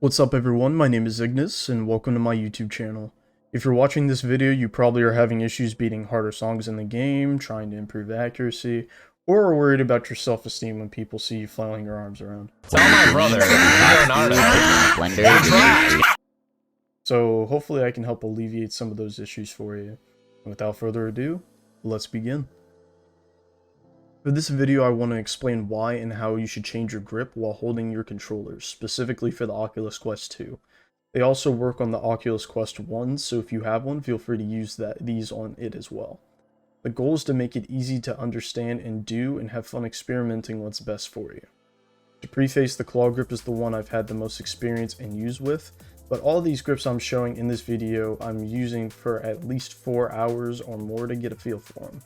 What's up everyone, my name is Ignis and welcome to my YouTube channel. If you're watching this video, you probably are having issues beating harder songs in the game, trying to improve accuracy, or are worried about your self-esteem when people see you flailing your arms around. Tell my brother, Leonardo. So hopefully I can help alleviate some of those issues for you. And without further ado, let's begin. For this video, I want to explain why and how you should change your grip while holding your controllers, specifically for the Oculus Quest 2. They also work on the Oculus Quest 1, so if you have one, feel free to use these on it as well. The goal is to make it easy to understand and do and have fun experimenting what's best for you. To preface, the claw grip is the one I've had the most experience and use with, but all these grips I'm showing in this video I'm using for at least 4 hours or more to get a feel for them.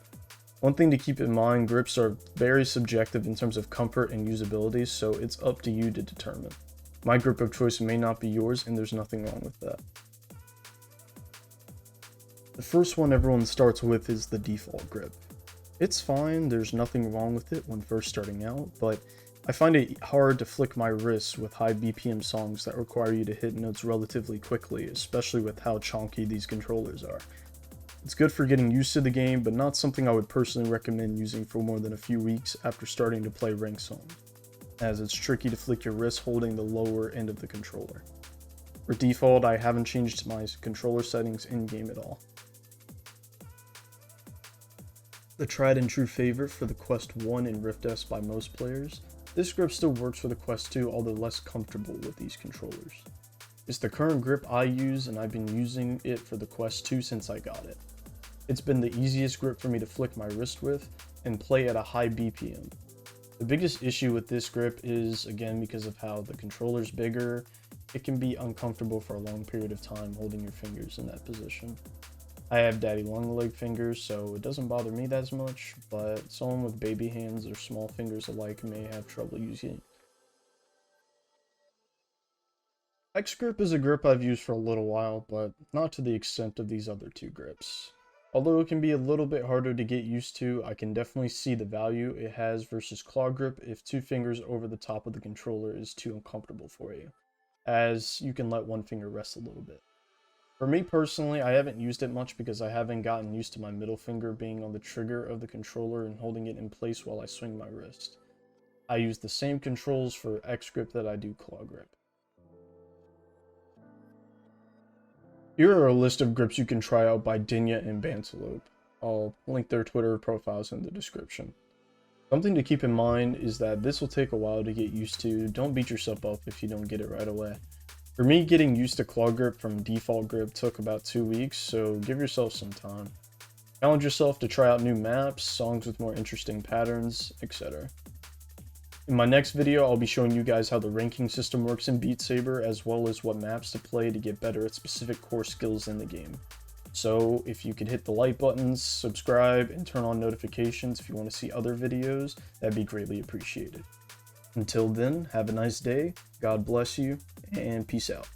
One thing to keep in mind, grips are very subjective in terms of comfort and usability, so it's up to you to determine. My grip of choice may not be yours, and there's nothing wrong with that. The first one everyone starts with is the default grip. It's fine, there's nothing wrong with it when first starting out, but I find it hard to flick my wrists with high BPM songs that require you to hit notes relatively quickly, especially with how chonky these controllers are. It's good for getting used to the game, but not something I would personally recommend using for more than a few weeks after starting to play ranked songs, as it's tricky to flick your wrist holding the lower end of the controller. For default, I haven't changed my controller settings in-game at all. The tried and true favorite for the Quest 1 and Rift S by most players, this grip still works for the Quest 2, although less comfortable with these controllers. It's the current grip I use, and I've been using it for the Quest 2 since I got it. It's been the easiest grip for me to flick my wrist with and play at a high BPM. The biggest issue with this grip is, again, because of how the controller's bigger, it can be uncomfortable for a long period of time holding your fingers in that position. I have daddy long leg fingers, so it doesn't bother me that much, but someone with baby hands or small fingers alike may have trouble using it. XGrip is a grip I've used for a little while, but not to the extent of these other two grips. Although it can be a little bit harder to get used to, I can definitely see the value it has versus claw grip if 2 fingers over the top of the controller is too uncomfortable for you, as you can let one finger rest a little bit. For me personally, I haven't used it much because I haven't gotten used to my middle finger being on the trigger of the controller and holding it in place while I swing my wrist. I use the same controls for XGrip that I do claw grip. Here are a list of grips you can try out by Dinya and Bantelope. I'll link their Twitter profiles in the description. Something to keep in mind is that this will take a while to get used to. Don't beat yourself up if you don't get it right away. For me, getting used to claw grip from default grip took about 2 weeks, so give yourself some time. Challenge yourself to try out new maps, songs with more interesting patterns, etc. In my next video, I'll be showing you guys how the ranking system works in Beat Saber, as well as what maps to play to get better at specific core skills in the game. So if you could hit the like buttons, subscribe, and turn on notifications if you want to see other videos, that'd be greatly appreciated. Until then, have a nice day, God bless you, and peace out.